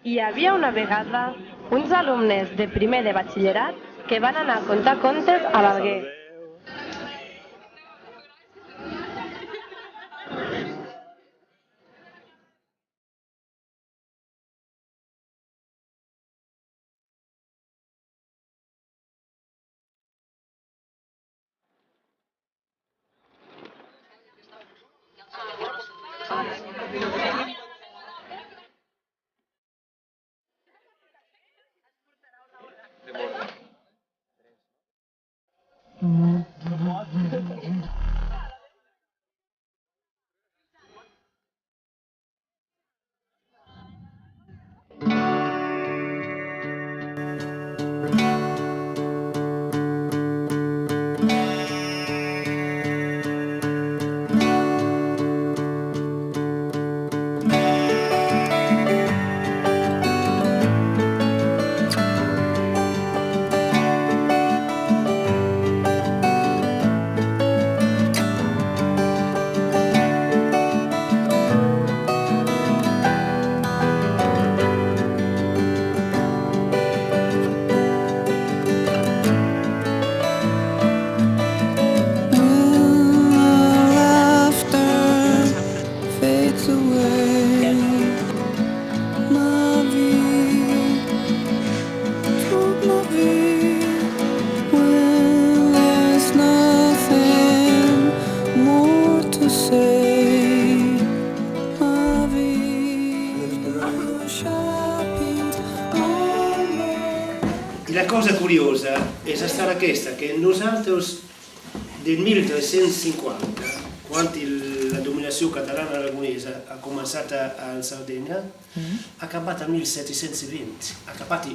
Hi havia una vegada uns alumnes de primer de batxillerat que van anar a contar contes a l'Alguer. I la cosa curiosa és stata questa, che nosaltres del 1350, quan la dominació catalana aragonesa ha començat a Sardegna, ha acabat al 1720, ha acabat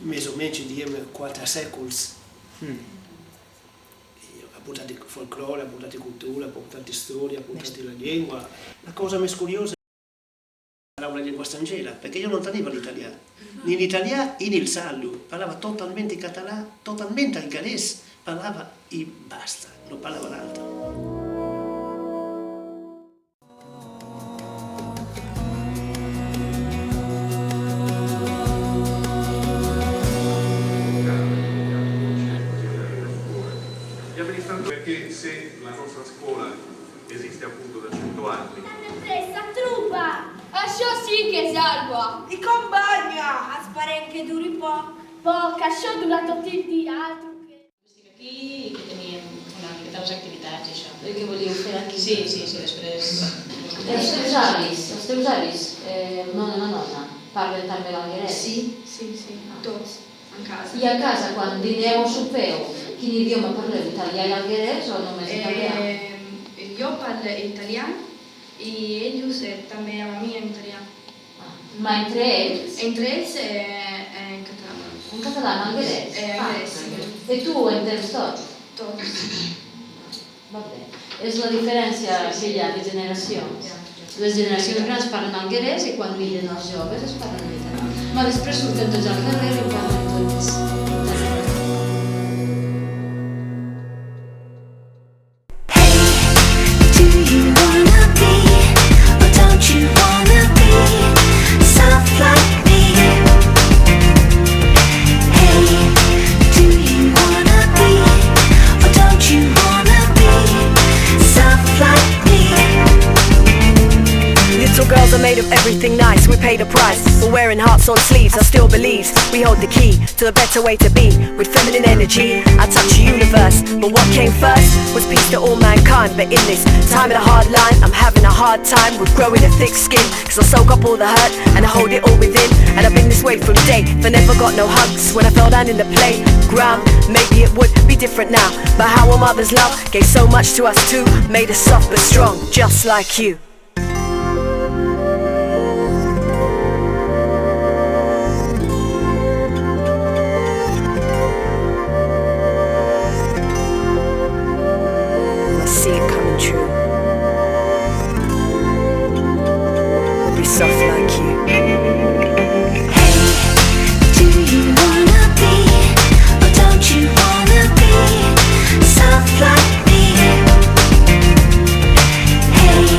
més o menys, diem, 4 secoli. Ha portat folklore, ha portat cultura, ha portat storia, ha portat la llengua. La cosa més curiosa è la lingua straniera, perché io non tenevo l'italiano. Né l'italiano né il sardo, parlava totalmente català, totalmente il galese, parlava e basta, non parlava l'altro. Perché se la nostra scuola esiste appunto da 100 anni. Questa truppa! Això sí que és algo! I com banya! Esperem que duri poc. Poc, això dura tot el dia, altre que... Estic aquí i que teníem una miqueta les activitats i això. I què volíeu fer aquí? Sí, després... Els teus avis, nonna, parlen també l'alguerès? Sí, tots, en casa. I a casa, quan dineu o sopeu, quin idioma parleu? Italià i alguerès o només italià? Jo parlo italià i ells també amb mi en italià. Ma entre ells? Entre ells en català. En català, en alguerès? Sí. I tu entens tot? Tot. Va bé. És la diferència que hi ha de generacions. Les generacions grans parlen alguerès i quan miren els joves es parlen italià. Ma després surten tots al carrer i parlen tots italià. Girls are made of everything nice, we pay the price for wearing hearts on sleeves. I still believe we hold the key to a better way to be. With feminine energy, I touch the universe. But what came first was peace to all mankind. But in this time of the hard line, I'm having a hard time with growing a thick skin. Cause I soak up all the hurt and I hold it all within. And I've been this way from day, but never got no hugs. When I fell down in the playground, maybe it would be different now. But how a mother's love gave so much to us too, made us soft but strong, just like you. See it coming true. Be soft like you. Hey, do you wanna be, or don't you wanna be soft like me? Hey,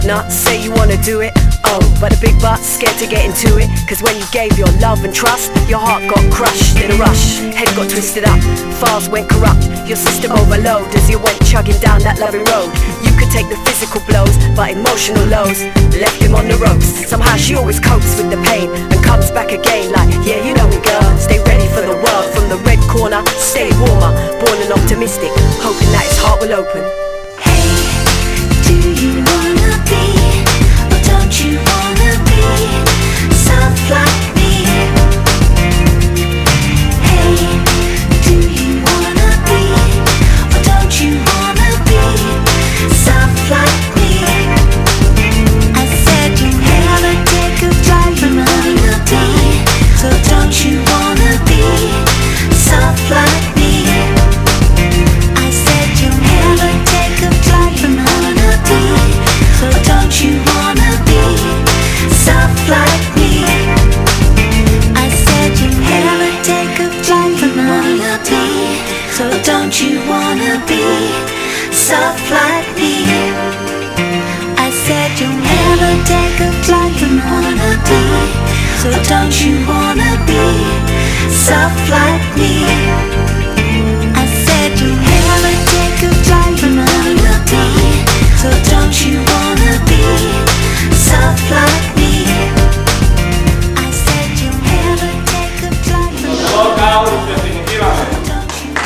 nuts, say you wanna do it. Oh, but a big butt, scared to get into it. Cause when you gave your love and trust, your heart got crushed in a rush. Head got twisted up, files went corrupt. Your system overload as you went chugging down that loving road. You could take the physical blows, but emotional lows left him on the ropes. Somehow she always copes with the pain and comes back again like, yeah, you know me girl. Stay ready for the world from the red corner. Stay warmer, born and optimistic, hoping that his heart will open. Hey, do you wanna be, or don't you wanna be soft like me? Hey, do you wanna be, or don't you wanna be soft like me? I said you never take a flight from another day, so don't you wanna be soft like me? I said you never take a flight from another day, so don't you wanna be soft like me? I said you never take a flight from another day, so don't you wanna be soft like me? I said you never take a flight from another day, so don't you wanna be soft like me? I said you never take a flight from another day, so don't you wanna be soft like me? I said you never take a flight from another day, so don't you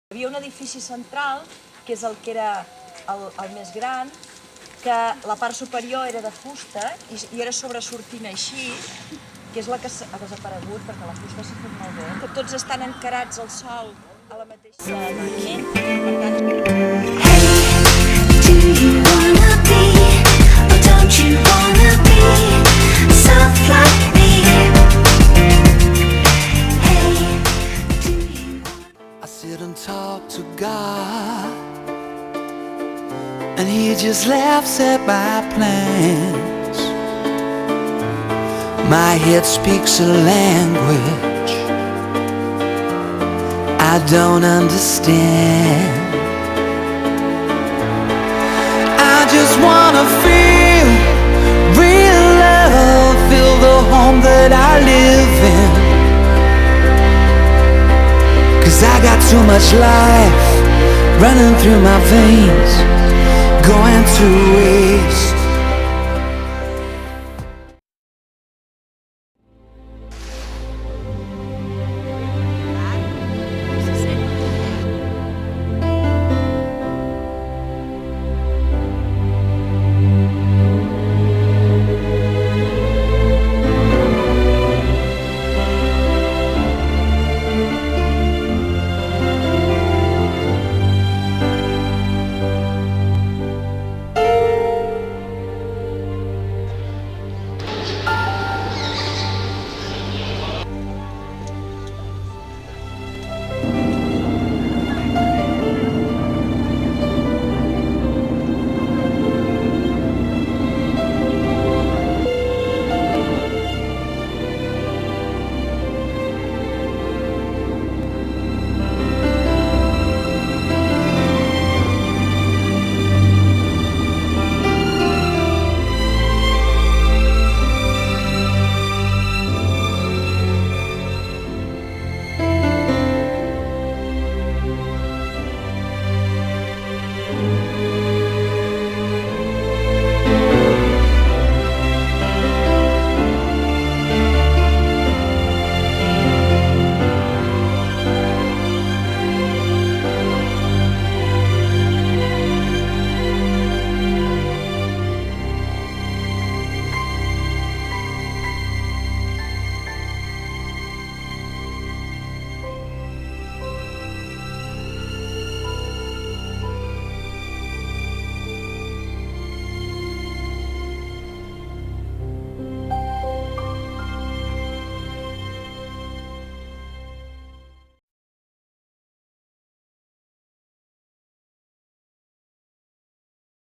Hi havia un edifici central, que és el que era el més gran, que la part superior era de fusta i era sobresortint així, que és la que ha desaparegut perquè la fusta s'ha fet molt bé. Que tots estan encarats al sol a la mateixa moviment, per tant... Do you wanna be, or don't you wanna be soft like me? Hey, do you I sit and talk to God, and He just laughs at my plans. My head speaks a language I don't understand. I just wanna feel real love, feel the home that I live in. 'Cause I got too much life running through my veins, going to waste.